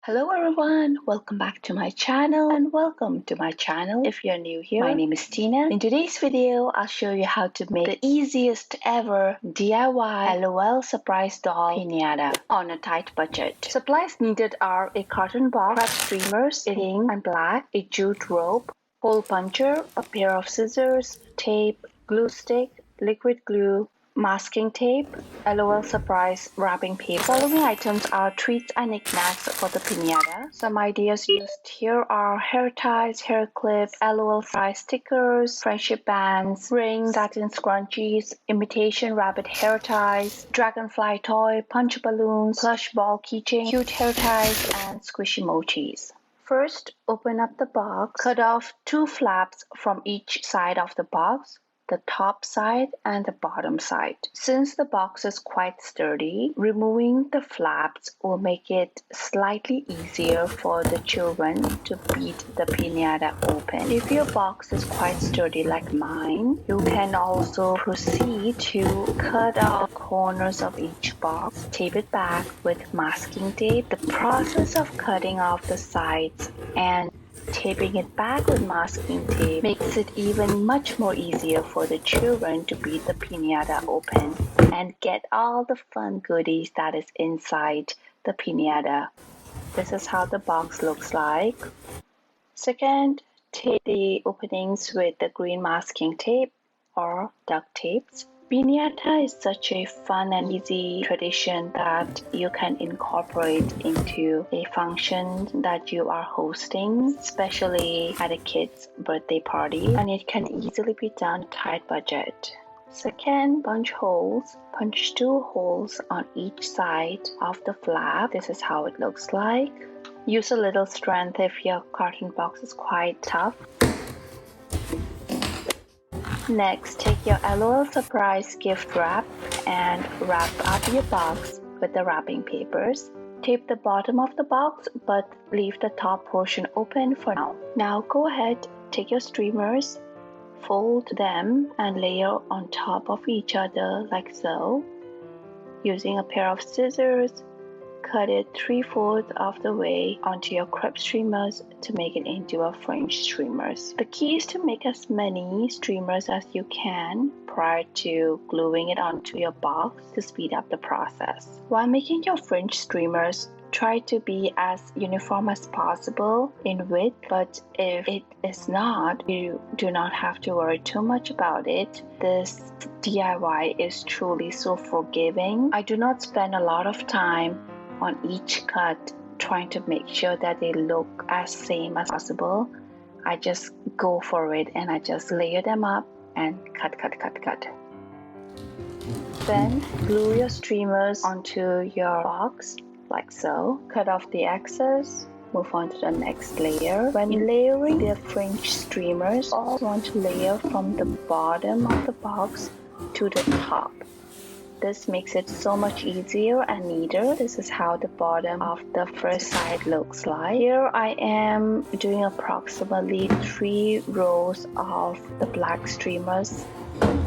Hello everyone, welcome back to my channel and welcome to my channel if you're new here. My name is Tina. In today's video, I'll show you how to make the easiest ever DIY LOL surprise doll piñata on a tight budget. Supplies needed are a carton box, crepe streamers, pink and black, a jute rope, hole puncher, a pair of scissors, tape, glue stick, liquid glue, masking tape, LOL surprise wrapping paper. Following items are treats and knickknacks for the piñata. Some ideas used here are hair ties, hair clips, LOL surprise stickers, friendship bands, rings, satin scrunchies, imitation rabbit hair ties, dragonfly toy, punch balloons, plush ball keychain, cute hair ties, and squishy mochies. First, open up the box. Cut off 2 flaps from each side of the box, the top side and the bottom side. Since the box is quite sturdy, removing the flaps will make it slightly easier for the children to beat the piñata open. If your box is quite sturdy like mine, you can also proceed to cut off corners of each box, tape it back with masking tape. The process of cutting off the sides and taping it back with masking tape makes it even much more easier for the children to beat the piñata open and get all the fun goodies that is inside the piñata. This is how the box looks like. Second, tape the openings with the green masking tape or duct tapes. Piñata is such a fun and easy tradition that you can incorporate into a function that you are hosting, especially at a kid's birthday party, and it can easily be done tight budget. Second, punch holes. Punch 2 holes on each side of the flap. This is how it looks like. Use a little strength if your carton box is quite tough. Next, take your LOL surprise gift wrap and wrap up your box with the wrapping papers. Tape the bottom of the box but leave the top portion open for now. Now go ahead, take your streamers, fold them and layer on top of each other like so. Using a pair of scissors, cut it 3/4 of the way onto your crepe streamers to make it into a fringe streamers. The key is to make as many streamers as you can prior to gluing it onto your box to speed up the process. While making your fringe streamers, try to be as uniform as possible in width, but if it is not, you do not have to worry too much about it. This DIY is truly so forgiving. I do not spend a lot of time on each cut trying to make sure that they look as same as possible. I just go for it and I just layer them up and cut. Then glue your streamers onto your box like so. Cut off the excess. Move on to the next layer. When layering the fringe streamers, you also want to layer from the bottom of the box to the top. This makes it so much easier and neater. This is how the bottom of the first side looks like. Here I am doing approximately 3 rows of the black streamers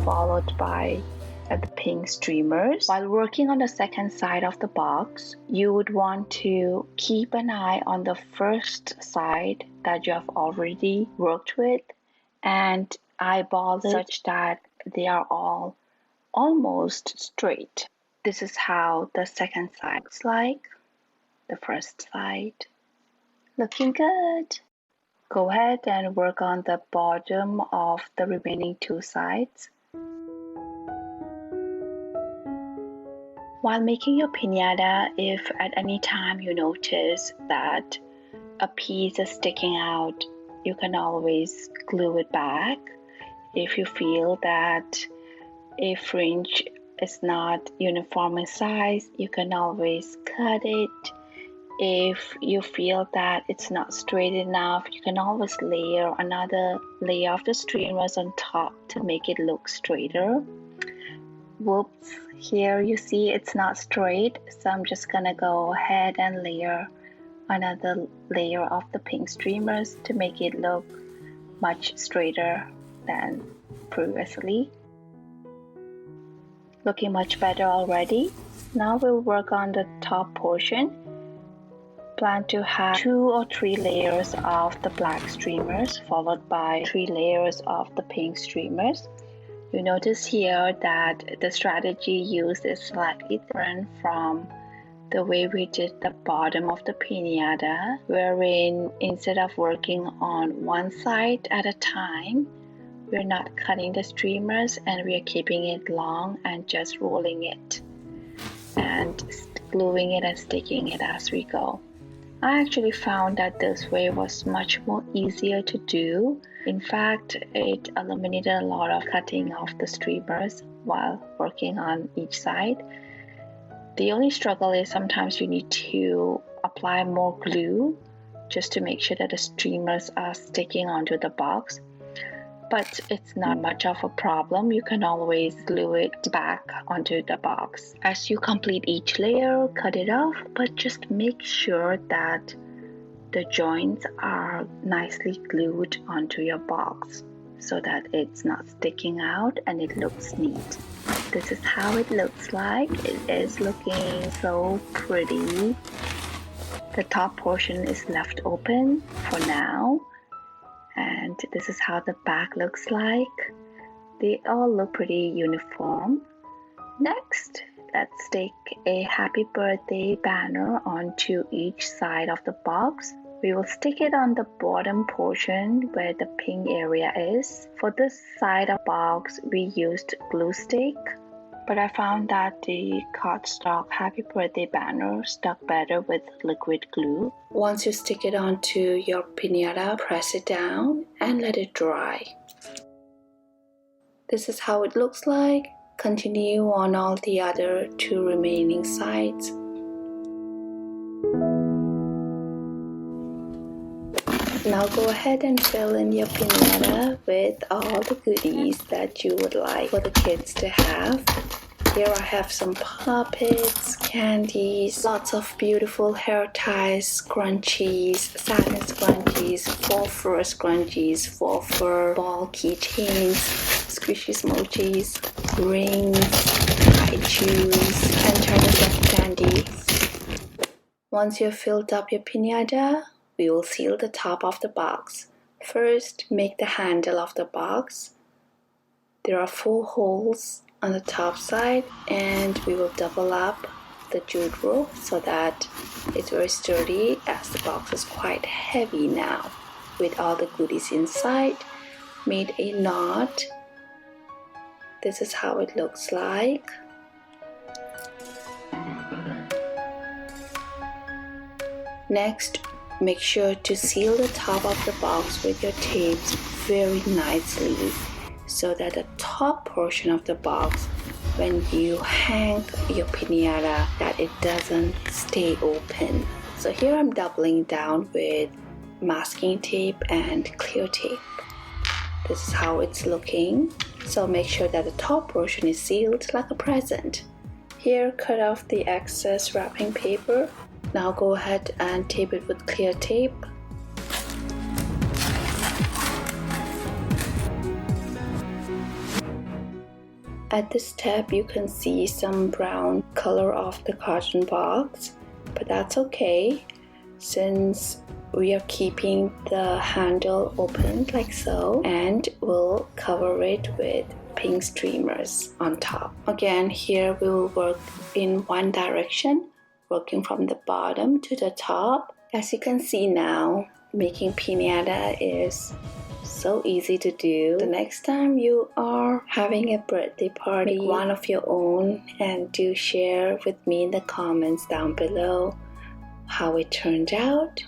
followed by the pink streamers. While working on the second side of the box, you would want to keep an eye on the first side that you have already worked with and eyeball it such that they are all almost straight. This is how the second side looks like. The first side looking good. Go ahead and work on the bottom of the remaining 2 sides. While making your piñata, if at any time you notice that a piece is sticking out, you can always glue it back. If you feel that a fringe is not uniform in size, you can always cut it. If you feel that it's not straight enough, you can always layer another layer of the streamers on top to make it look straighter. Whoops, here you see it's not straight, so I'm just gonna go ahead and layer another layer of the pink streamers to make it look much straighter than previously. Looking much better already. Now we'll work on the top portion. plan to have 2 or 3 layers of the black streamers followed by 3 layers of the pink streamers. You notice here that the strategy used is slightly different from the way we did the bottom of the piñata, wherein instead of working on one side at a time, we're not cutting the streamers and we are keeping it long and just rolling it and gluing it and sticking it as we go. I actually found that this way was much more easier to do. In fact, it eliminated a lot of cutting off the streamers while working on each side. The only struggle is sometimes you need to apply more glue just to make sure that the streamers are sticking onto the box. But it's not much of a problem. You can always glue it back onto the box. As you complete each layer, cut it off, but just make sure that the joints are nicely glued onto your box so that it's not sticking out and it looks neat. This is how it looks like. It is looking so pretty. The top portion is left open for now. And this is how the back looks like. They all look pretty uniform. Next, let's stick a happy birthday banner onto each side of the box. We will stick it on the bottom portion where the pink area is. For this side of the box, we used glue stick, but I found that the cardstock happy birthday banner stuck better with liquid glue. Once you stick it onto your piñata, press it down and let it dry. This is how it looks like. Continue on all the other 2 remaining sides. Now go ahead and fill in your piñata with all the goodies that you would like for the kids to have. Here I have some puppets, candies, lots of beautiful hair ties, scrunchies, satin scrunchies, faux fur scrunchies, faux fur ball keychains, squishies, mochies, rings, high shoes, and Chinese lucky candy. Once you've filled up your piñata, we will seal the top of the box. First, make the handle of the box. There are 4 holes on the top side, and we will double up the jute rope so that it's very sturdy, as the box is quite heavy now. With all the goodies inside, made a knot. This is how it looks like. Next, make sure to seal the top of the box with your tapes very nicely, so that the top portion of the box, when you hang your piñata, that it doesn't stay open. So here I'm doubling down with masking tape and clear tape. This is how it's looking. So make sure that the top portion is sealed like a present. Here, cut off the excess wrapping paper. Now go ahead and tape it with clear tape. At this step, you can see some brown color of the carton box, but that's okay since we are keeping the handle open like so, and we'll cover it with pink streamers on top. Again, here we will work in one direction, working from the bottom to the top. As you can see now, making piñata is so easy to do. The next time you are having a birthday party, make one of your own, and do share with me in the comments down below how it turned out.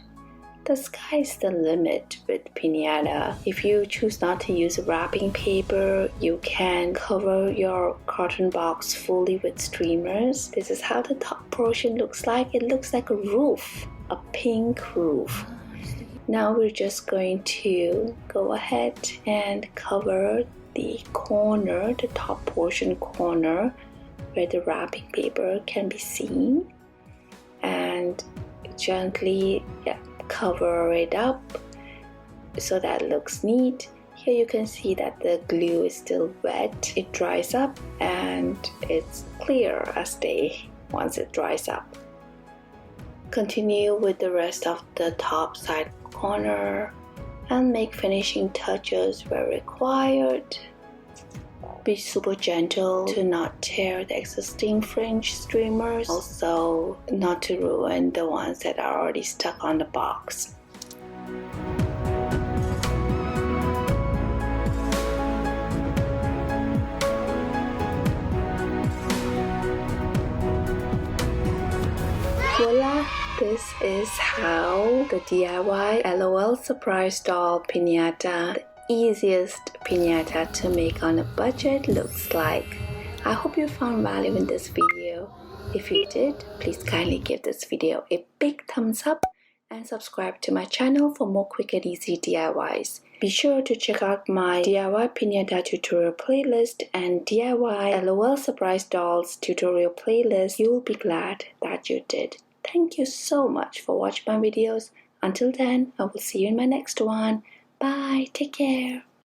The sky's the limit with piñata. If you choose not to use wrapping paper, you can cover your carton box fully with streamers. This is how the top portion looks like. It looks like a roof, a pink roof. Now we're just going to go ahead and cover the corner, the top portion corner where the wrapping paper can be seen, and gently cover it up so that it looks neat. Here you can see that the glue is still wet. It dries up and it's clear as day once it dries up. Continue with the rest of the top side corner and make finishing touches where required. Be super gentle to not tear the existing fringe streamers, also not to ruin the ones that are already stuck on the box. Voila! This is how the DIY LOL surprise doll piñata, the easiest piñata to make on a budget, looks like. I hope you found value in this video. If you did, please kindly give this video a big thumbs up and subscribe to my channel for more quick and easy DIYs. Be sure to check out my DIY piñata tutorial playlist and DIY LOL surprise dolls tutorial playlist. You'll be glad that you did. Thank you so much for watching my videos. Until then, I will see you in my next one. Bye. Take care.